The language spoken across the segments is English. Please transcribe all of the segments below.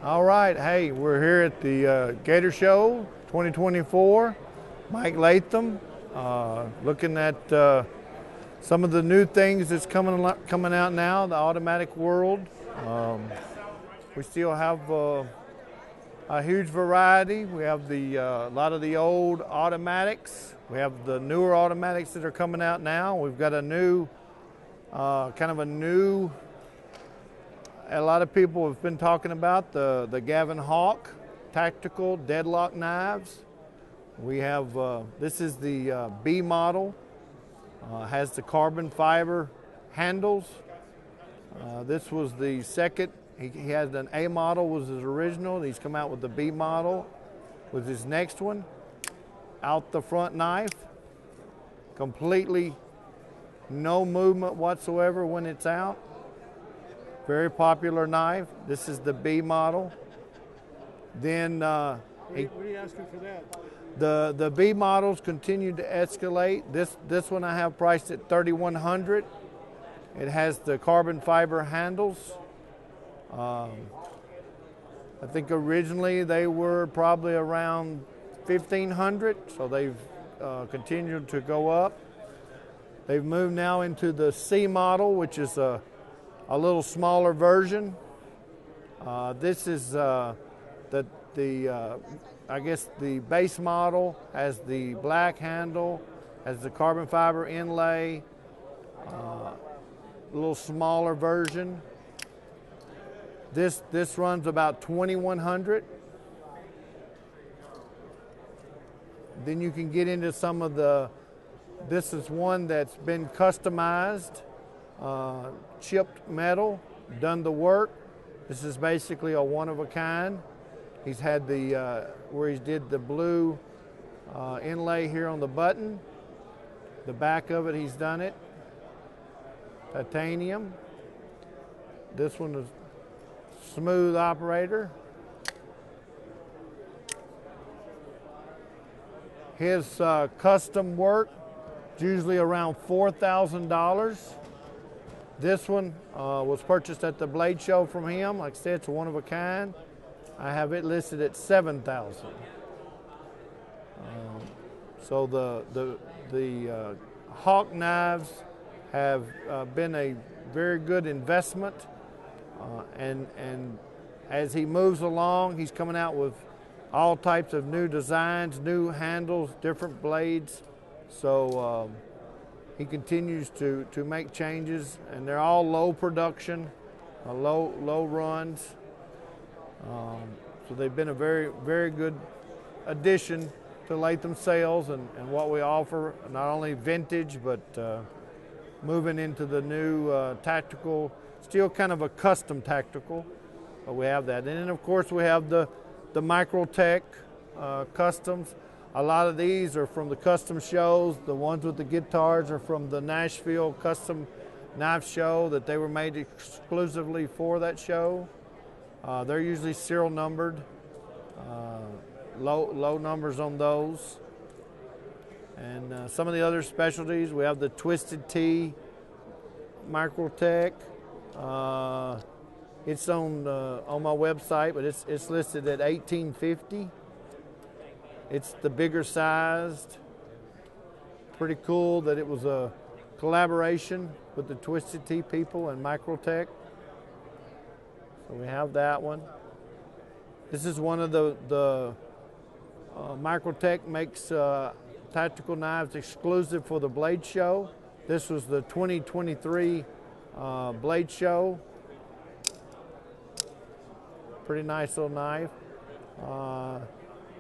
All right, hey, we're here at the Gator Show 2024. Mike Latham, looking at some of the new things that's coming out now, the automatic world. We still have a huge variety. We have a lot of the old automatics. We have the newer automatics that are coming out now. We've got a new, a lot of people have been talking about the Gavin Hawk tactical Deadlock knives. We have, this is the B model, has the carbon fiber handles. This was the second. He had an A model was his original. He's come out with the B model with his next one. Out the front knife, completely no movement whatsoever when it's out. Very popular knife. This is the B model. Then what are you asking for that? the B models continue to escalate. This one I have priced at $3,100. It has the carbon fiber handles. I think originally they were probably around $1,500, so they've continued to go up. They've moved now into the C model, which is a little smaller version. This is I guess the base model has the black handle, has the carbon fiber inlay, a little smaller version. This runs about $2,100. Then you can get into some of this is one that's been customized, chipped metal, done the work. This is basically a one of a kind. He's had where he did the blue inlay here on the button. The back of it, he's done it. Titanium. This one is smooth operator. His custom work is usually around $4,000. This one was purchased at the Blade Show from him. Like I said, it's a one of a kind. I have it listed at $7,000. So the Hawk knives have been a very good investment, and as he moves along, he's coming out with all types of new designs, new handles, different blades. So he continues to make changes, and they're all low production, low runs. So they've been a very, very good addition to Latham sales and what we offer, not only vintage, but moving into the new tactical, still kind of a custom tactical, but we have that. And then of course we have the Microtech customs. A lot of these are from the custom shows. The ones with the guitars are from the Nashville Custom Knife Show that they were made exclusively for that show. They're usually serial numbered, low numbers on those. And some of the other specialties, we have the Twisted T Microtech. It's on my website, but it's listed at $1,850. It's the bigger sized. Pretty cool that it was a collaboration with the Twisted T people and Microtech. So we have that one. This is one of the Microtech makes tactical knives exclusive for the Blade Show. This was the 2023 Blade Show. Pretty nice little knife.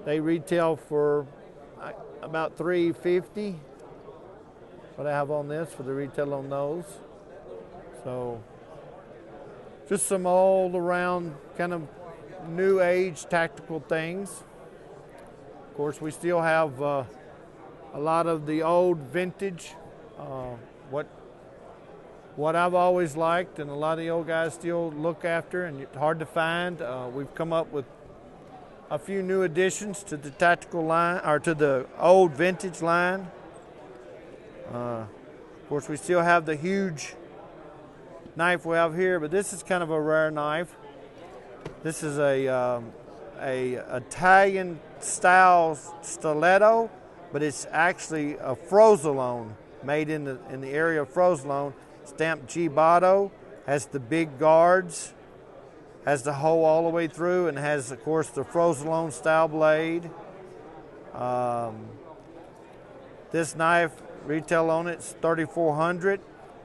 They retail for about $350. What I have on this for the retail on those. So just some all around kind of new age tactical things. Of course, we still have a lot of the old vintage. What I've always liked, and a lot of the old guys still look after, and it's hard to find. We've come up with a few new additions to the tactical line, or to the old vintage line. Of course, we still have the huge knife we have here, but this is kind of a rare knife. This is a Italian style stiletto, but it's actually a Frozalone made in the area of Frozalone, stamped G-Botto, has the big guards, has the hole all the way through, and has, of course, the Frozalone style blade. This knife, retail on it's $3,400.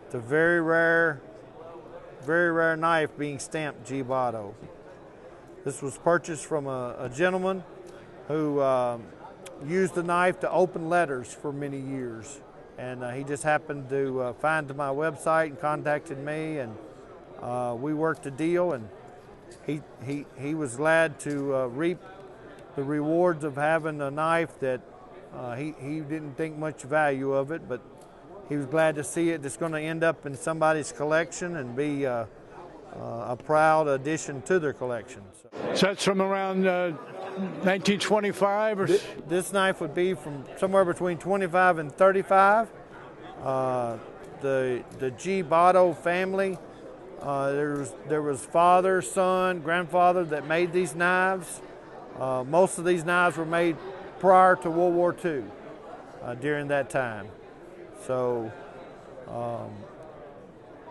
It's a very rare knife being stamped G-Botto. This was purchased from a gentleman who used the knife to open letters for many years. And he just happened to find my website and contacted me, and we worked a deal, and he was glad to reap the rewards of having a knife that he didn't think much value of it, but he was glad to see it. It's going to end up in somebody's collection and be a proud addition to their collection. So that's from around 1925? Or This knife would be from somewhere between 25 and 35. The G-Botto family, there was father, son, grandfather that made these knives. Most of these knives were made prior to World War II, during that time. So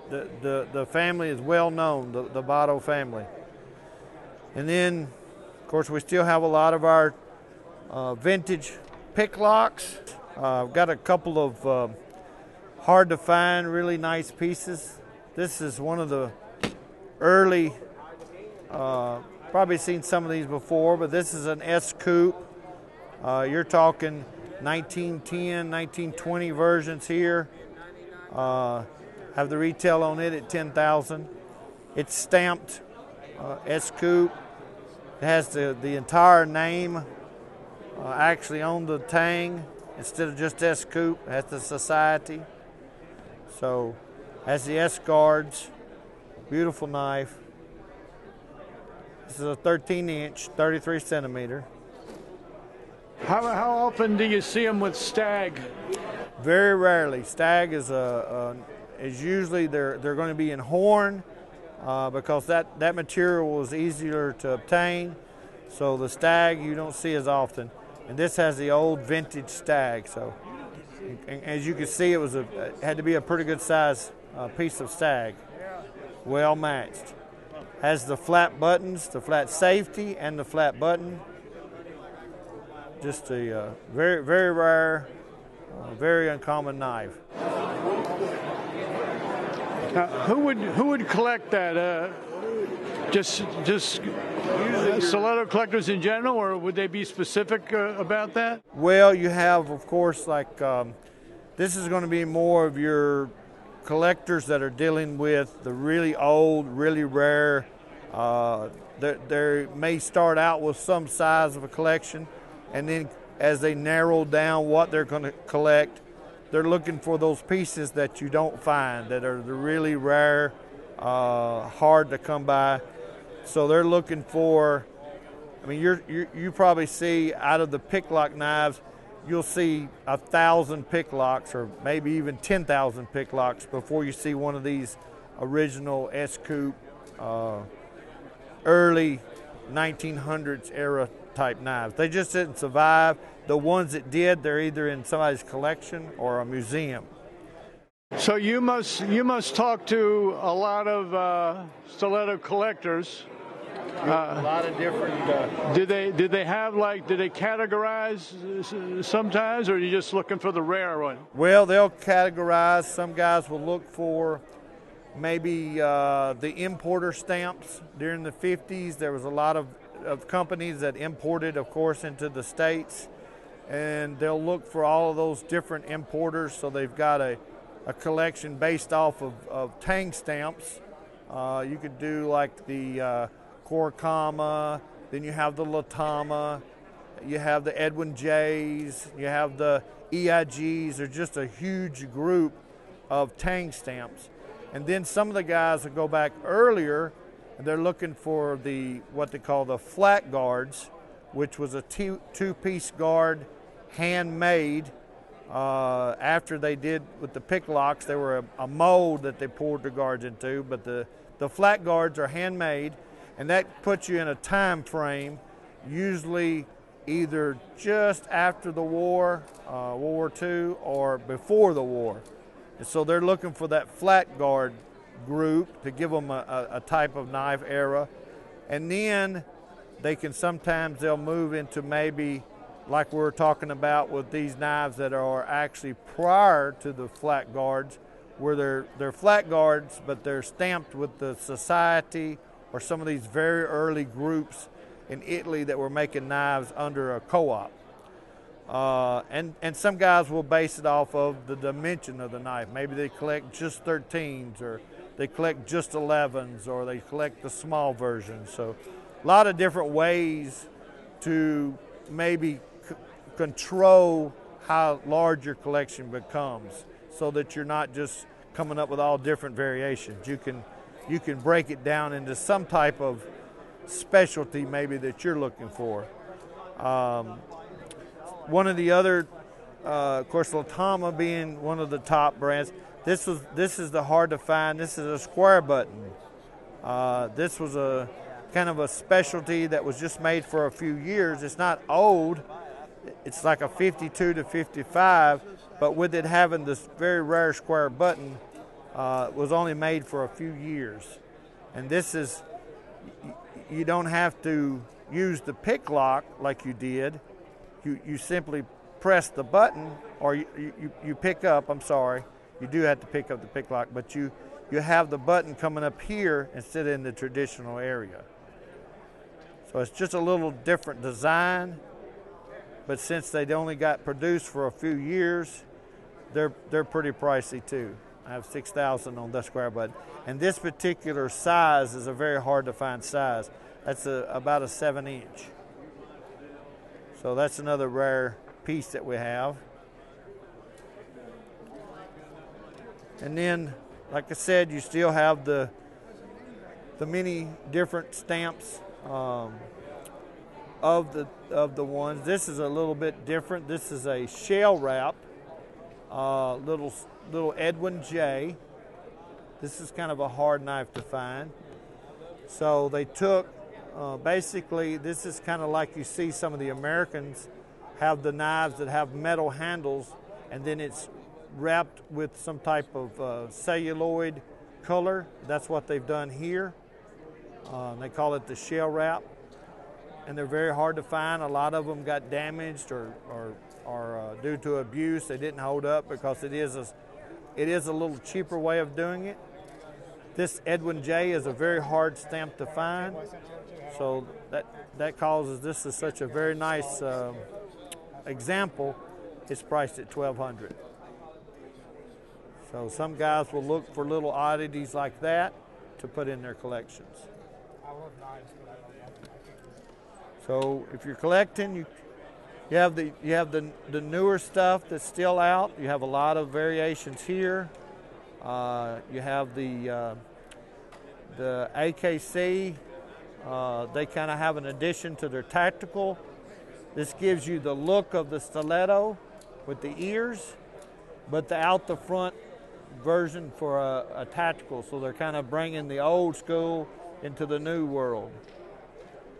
the family is well known, the Botto family. And then, of course, we still have a lot of our vintage pick locks. I've got a couple of hard to find, really nice pieces. This is one of the early, probably seen some of these before, but this is an S coupe. You're talking 1910, 1920 versions here. Have the retail on it at $10,000. It's stamped S coupe. It has the entire name actually on the tang instead of just S coupe. It has the society. So has the S guards. Beautiful knife. This is a 13-inch, 33 centimeter. How often do you see them with stag? Very rarely. Stag is usually they're going to be in horn because that material is easier to obtain. So the stag you don't see as often. And this has the old vintage stag. So, and as you can see, it had to be a pretty good size piece of stag. Well matched. Has the flat buttons, the flat safety, and the flat button. Just a very, very rare, very uncommon knife. Who would collect that? Just stiletto collectors in general, or would they be specific about that? Well, you have, of course, like this is going to be more of your collectors that are dealing with the really old, really rare. They may start out with some size of a collection, and then as they narrow down what they're going to collect, they're looking for those pieces that you don't find, that are the really rare, hard to come by. So they're looking for, I mean, you probably see out of the picklock knives, you'll see 1,000 picklocks or maybe even 10,000 picklocks before you see one of these original S coupe, early 1900s era type knives. They just didn't survive. The ones that did, they're either in somebody's collection or a museum. So you must talk to a lot of stiletto collectors. A lot of different. Did they categorize sometimes, or are you just looking for the rare one? Well, they'll categorize. Some guys will look for maybe the importer stamps. During the 50s, there was a lot of companies that imported, of course, into the States, and they'll look for all of those different importers. So they've got a collection based off of tang stamps. You could do like the Korkama, then you have the Latham, you have the Edwin J's, you have the EIGs. They're just a huge group of tang stamps. And then some of the guys will go back earlier, and they're looking for what they call the Flatguards, which was a two-piece guard, handmade. After they did with the picklocks, they were a mold that they poured the guards into, but the Flatguards are handmade, And that puts you in a time frame, usually either just after the war, World War II, or before the war. And so they're looking for that Flatguard group to give them a type of knife era. And then they can sometimes they'll move into maybe like we were talking about with these knives that are actually prior to the Flatguards, where they're Flatguards, but they're stamped with the Society or some of these very early groups in Italy that were making knives under a co-op. And some guys will base it off of the dimension of the knife. Maybe they collect just 13s, or they collect just 11s, or they collect the small version. So a lot of different ways to maybe control how large your collection becomes, so that you're not just coming up with all different variations. You can break it down into some type of specialty maybe that you're looking for. One of the other, of course, Latham being one of the top brands. This is the hard to find. This is a square button. This was a kind of a specialty that was just made for a few years. It's not old. It's like a 52 to 55, but with it having this very rare square button, it was only made for a few years. And this is, you don't have to use the pick lock like you did. You simply press the button, or you pick up, I'm sorry, you do have to pick up the pick lock, but you have the button coming up here instead of in the traditional area. So it's just a little different design, but since they only got produced for a few years, they're pretty pricey too. I have 6,000 on that square button. And this particular size is a very hard to find size. That's about a 7-inch. So that's another rare piece that we have. And then, like I said, you still have the many different stamps of the ones. This is a little bit different. This is a shell wrap, little Edwin J. This is kind of a hard knife to find. So they took, basically, this is kind of like you see some of the Americans have the knives that have metal handles, and then it's wrapped with some type of celluloid color. That's what they've done here. They call it the shell wrap, and they're very hard to find. A lot of them got damaged or due to abuse. They didn't hold up because it is a little cheaper way of doing it. This Edwin J is a very hard stamp to find, so that causes this is such a very nice example. It's priced at $1,200. So some guys will look for little oddities like that to put in their collections. So if you're collecting, you have the newer stuff that's still out. You have a lot of variations here. You have the AKC. They kind of have an addition to their tactical. This gives you the look of the stiletto with the ears, but the out the front version for a tactical. So they're kind of bringing the old school into the new world.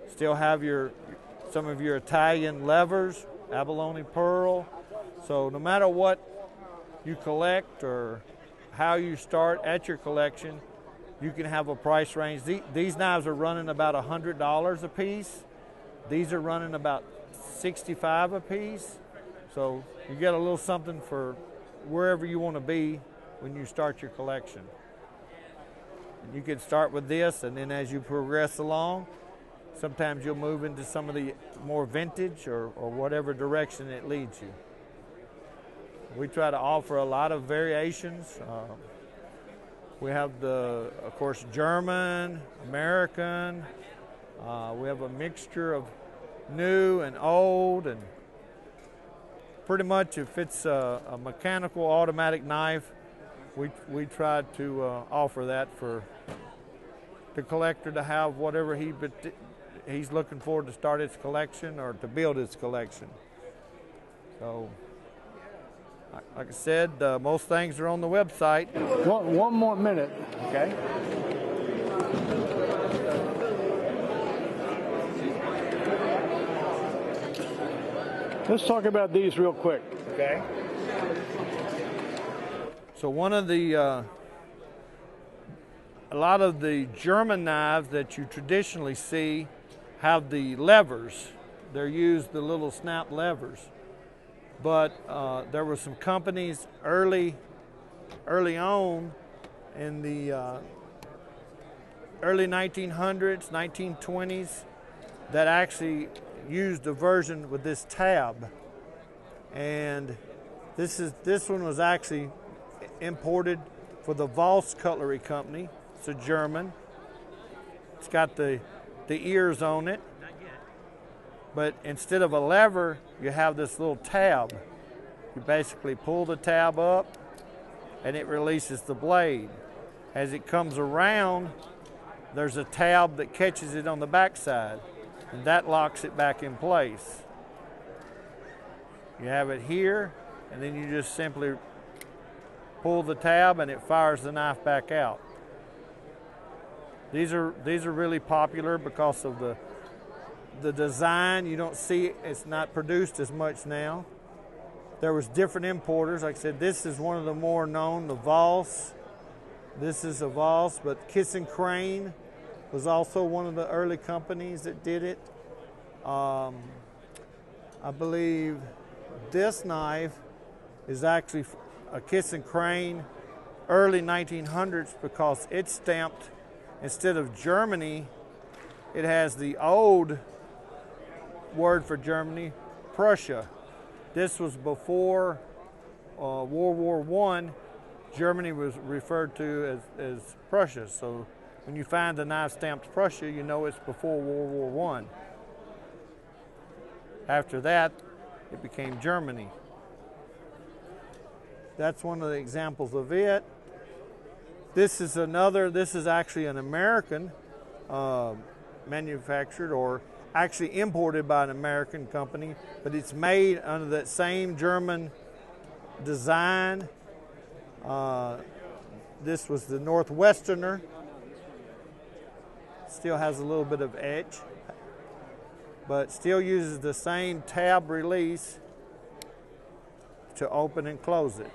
Still have some of your Italian levers, abalone pearl. So no matter what you collect or how you start at your collection, you can have a price range. These knives are running about $100 a piece. These are running about $65 a piece. So you get a little something for wherever you want to be when you start your collection. You can start with this, and then as you progress along, sometimes you'll move into some of the more vintage or whatever direction it leads you. We try to offer a lot of variations. We have of course, German, American. We have a mixture of new and old, and pretty much if it's a mechanical automatic knife, we try to offer that for the collector to have whatever he's looking for to start his collection or to build his collection. So, like I said, most things are on the website. One more minute. Okay. Let's talk about these real quick. Okay. So one of the, a lot of the German knives that you traditionally see have the levers. They're used the little snap levers. But there were some companies early on in the early 1900s, 1920s that actually used a version with this tab. And this one was actually imported for the Voss Cutlery Company. It's a German. It's got the ears on it. But instead of a lever, you have this little tab. You basically pull the tab up and it releases the blade. As it comes around, there's a tab that catches it on the backside, and that locks it back in place. You have it here, and then you just simply pull the tab and it fires the knife back out. These are really popular because of the design. You don't see it, it's not produced as much now. There was different importers. Like I said, this is one of the more known, the Voss. This is a Voss, but Kiss and Crane was also one of the early companies that did it. I believe this knife is actually a Kiss and Crane early 1900s because it's stamped, instead of Germany, it has the old word for Germany, Prussia. This was before World War I. Germany was referred to as Prussia. So when you find the knife stamped Prussia, you know it's before World War I. After that, it became Germany. That's one of the examples of it. This is actually an American manufactured, or actually imported by an American company, but it's made under that same German design. This was the Northwesterner. Still has a little bit of edge, but still uses the same tab release to open and close it.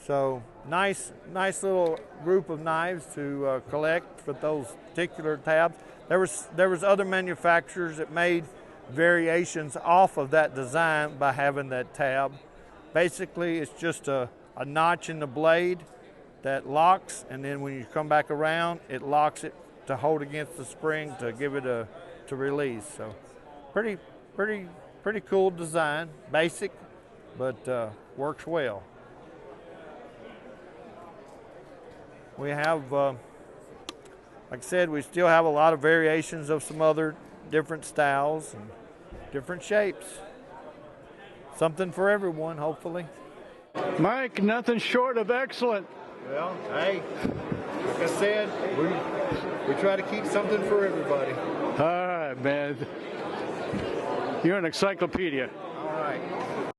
So nice little group of knives to collect for those particular tabs. There was other manufacturers that made variations off of that design by having that tab. Basically, it's just a notch in the blade that locks, and then when you come back around, it locks it to hold against the spring to give it to release. So pretty cool design. Basic, but works well. We have, like I said, we still have a lot of variations of some other different styles and different shapes. Something for everyone, hopefully. Mike, nothing short of excellent. Well, hey, like I said, we try to keep something for everybody. All right, man. You're an encyclopedia. All right.